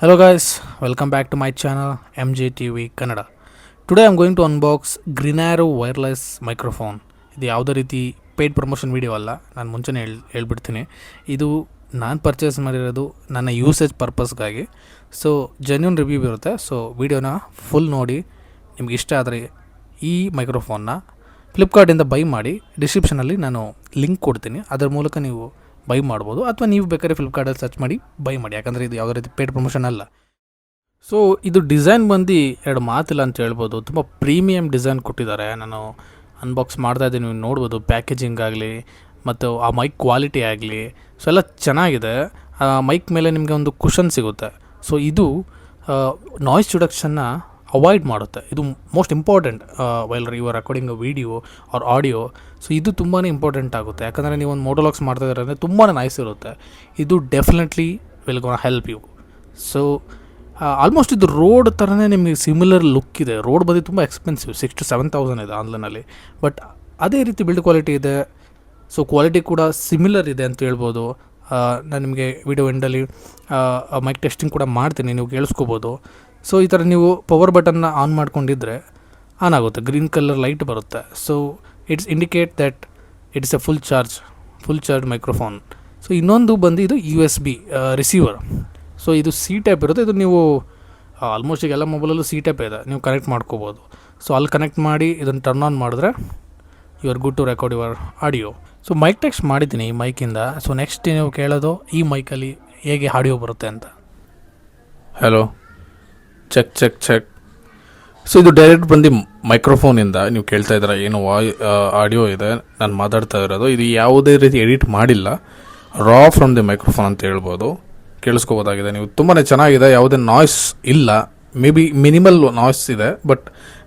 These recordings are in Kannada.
Hello guys, welcome back to my channel MJTV Kannada. Today I'm going to unbox Green Arrow wireless microphone. ಇದು ಯಾವುದೇ ರೀತಿ ಪೇಯ್ಡ್ ಪ್ರಮೋಷನ್ ವೀಡಿಯೋ ಅಲ್ಲ, ನಾನು ಮುಂಚೆನೇ ಹೇಳ್ಬಿಡ್ತೀನಿ. ಇದು ನಾನು ಪರ್ಚೇಸ್ ಮಾಡಿರೋದು ನನ್ನ ಯೂಸೇಜ್ ಪರ್ಪಸ್ಗಾಗಿ. ಸೊ ಜೆನ್ಯೂನ್ ರಿವ್ಯೂ ಇರುತ್ತೆ. ಸೊ ವೀಡಿಯೋನ ಫುಲ್ ನೋಡಿ, ನಿಮ್ಗೆ ಇಷ್ಟ ಆದರೆ ಈ ಮೈಕ್ರೋಫೋನ್ನ ಫ್ಲಿಪ್ಕಾರ್ಟಿಂದ ಬೈ ಮಾಡಿ. ಡಿಸ್ಕ್ರಿಪ್ಷನಲ್ಲಿ ನಾನು ಲಿಂಕ್ ಕೊಡ್ತೀನಿ, ಅದರ ಮೂಲಕ ನೀವು ಬೈ ಮಾಡ್ಬೋದು, ಅಥವಾ ನೀವು ಬೇಕಾದ್ರೆ ಫ್ಲಿಪ್ಕಾರ್ಟಲ್ಲಿ ಸರ್ಚ್ ಮಾಡಿ ಬೈ ಮಾಡಿ, ಯಾಕಂದರೆ ಇದು ಯಾವುದೇ ರೀತಿ ಪೇಯ್ಡ್ ಪ್ರಮೋಷನ್ ಅಲ್ಲ. ಸೊ ಇದು ಡಿಸೈನ್ ಬಂದು ಎರಡು ಮಾತಿಲ್ಲ ಅಂತ ಹೇಳ್ಬೋದು. ತುಂಬ ಪ್ರೀಮಿಯಮ್ ಡಿಸೈನ್ ಕೊಟ್ಟಿದ್ದಾರೆ. ನಾನು ಅನ್ಬಾಕ್ಸ್ ಮಾಡ್ತಾಯಿದ್ದೀನಿ, ನೀವು ನೋಡ್ಬೋದು. ಪ್ಯಾಕೇಜಿಂಗ್ ಆಗಲಿ ಮತ್ತು ಆ ಮೈಕ್ ಕ್ವಾಲಿಟಿ ಆಗಲಿ, ಸೊ ಎಲ್ಲ ಚೆನ್ನಾಗಿದೆ. ಆ ಮೈಕ್ ಮೇಲೆ ನಿಮಗೆ ಒಂದು ಕುಷನ್ ಸಿಗುತ್ತೆ. ಸೊ ಇದು ನಾಯ್ಸ್ ರಿಡಕ್ಷನ್ನ ಅವಾಯ್ಡ್ ಮಾಡುತ್ತೆ. ಇದು most important while you are recording a video or audio. So ಇದು ತುಂಬಾ ಇಂಪಾರ್ಟೆಂಟ್ ಆಗುತ್ತೆ, ಯಾಕಂದರೆ ನೀವು ಒಂದು ಮೋಟೋಲಾಗ್ಸ್ ಮಾಡ್ತಾಯಿದ್ದಾರೆ ಅಂದರೆ ತುಂಬಾ ನಾಯ್ಸ್ ಇರುತ್ತೆ. ಇದು definitely will gonna help you. So almost ಇದು ರೋಡ್ ಥರನೇ ನಿಮಗೆ ಸಿಮಿಲರ್ ಲುಕ್ ಇದೆ. ರೋಡ್ ಬಂದು ತುಂಬ ಎಕ್ಸ್ಪೆನ್ಸಿವ್, 6,000 to 7,000 ಇದೆ ಆನ್ಲೈನಲ್ಲಿ, ಬಟ್ ಅದೇ ರೀತಿ ಬಿಲ್ಡ್ ಕ್ವಾಲಿಟಿ ಇದೆ. ಸೊ ಕ್ವಾಲಿಟಿ ಕೂಡ ಸಿಮಿಲರ್ ಇದೆ ಅಂತ ಹೇಳ್ಬೋದು. ನಾನು ನಿಮಗೆ ವಿಡಿಯೋ ಎಂಡಲ್ಲಿ ಮೈಕ್ ಟೆಸ್ಟಿಂಗ್ ಕೂಡ ಮಾಡ್ತೀನಿ, ನೀವು ಕೇಳಿಸ್ಕೋಬೋದು. ಸೊ ಈ ಥರ ನೀವು ಪವರ್ ಬಟನ್ನ ಆನ್ ಮಾಡ್ಕೊಂಡಿದ್ರೆ ಆನ್ ಆಗುತ್ತೆ, ಗ್ರೀನ್ ಕಲರ್ ಲೈಟ್ ಬರುತ್ತೆ. So it's indicate that it's A full charge microphone. So ಇನ್ನೊಂದು ಬಂದು ಇದು USB ರಿಸೀವರ್. ಸೊ ಇದು ಸಿ ಟೈಪ್ ಇರುತ್ತೆ. ಇದು ನೀವು ಆಲ್ಮೋಸ್ಟ್ ಈಗ ಎಲ್ಲ ಮೊಬೈಲಲ್ಲೂ ಸಿ ಟೈಪ್ ಇದೆ, ನೀವು ಕನೆಕ್ಟ್ ಮಾಡ್ಕೋಬೋದು. ಸೊ ಅಲ್ಲಿ ಕನೆಕ್ಟ್ ಮಾಡಿ ಇದನ್ನು ಟರ್ನ್ ಆನ್ ಮಾಡಿದ್ರೆ you are good to record your audio. So mic test ಮಾಡಿದ್ದೀನಿ ಈ ಮೈಕಿಂದ. ಸೊ ನೆಕ್ಸ್ಟ್ ನೀವು ಕೇಳೋದು ಈ ಮೈಕಲ್ಲಿ ಹೇಗೆ ಆಡಿಯೋ ಬರುತ್ತೆ ಅಂತ. Hello, check. ಸೊ ಇದು ಡೈರೆಕ್ಟ್ ಬಂದು ಮೈಕ್ರೋಫೋನಿಂದ ನೀವು ಕೇಳ್ತಾ ಇದ್ದೀರಾ, ಏನು ಆಡಿಯೋ ಇದೆ ನಾನು ಮಾತಾಡ್ತಾ ಇರೋದು. ಇದು ಯಾವುದೇ ರೀತಿ ಎಡಿಟ್ ಮಾಡಿಲ್ಲ, ರಾ ಫ್ರಮ್ ದಿ ಮೈಕ್ರೋಫೋನ್ ಅಂತ ಹೇಳ್ಬೋದು. ಕೇಳಿಸ್ಕೋಬೋದಾಗಿದೆ ನೀವು. ತುಂಬಾ ಚೆನ್ನಾಗಿದೆ, ಯಾವುದೇ ನಾಯ್ಸ್ ಇಲ್ಲ. ಮೇ ಬಿ ಮಿನಿಮಲ್ ನಾಯ್ಸ್ ಇದೆ, ಬಟ್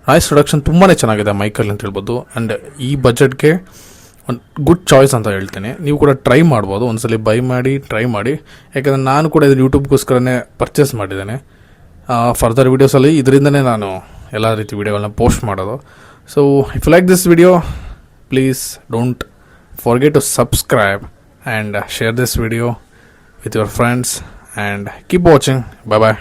ನಾಯ್ಸ್ ರಿಡಕ್ಷನ್ ತುಂಬಾ ಚೆನ್ನಾಗಿದೆ ಮೈಕಲ್ಲಿ ಅಂತ ಹೇಳ್ಬೋದು. ಆ್ಯಂಡ್ ಈ ಬಜೆಟ್ಗೆ ಒಂದು ಗುಡ್ ಚಾಯ್ಸ್ ಅಂತ ಹೇಳ್ತೀನಿ. ನೀವು ಕೂಡ ಟ್ರೈ ಮಾಡ್ಬೋದು, ಒಂದ್ಸಲಿ ಬೈ ಮಾಡಿ ಟ್ರೈ ಮಾಡಿ. ಯಾಕಂದರೆ ನಾನು ಕೂಡ ಇದು ಯೂಟ್ಯೂಬ್ಗೋಸ್ಕರನೇ ಪರ್ಚೇಸ್ ಮಾಡಿದ್ದೇನೆ. ಫರ್ದರ್ ವೀಡಿಯೋಸಲ್ಲಿ ಇದರಿಂದನೇ ನಾನು ಎಲ್ಲ ರೀತಿ ವೀಡಿಯೋಗಳನ್ನ ಪೋಸ್ಟ್ ಮಾಡೋದು. So if you like this video, please don't forget to subscribe and share this video with your friends and keep watching. Bye bye.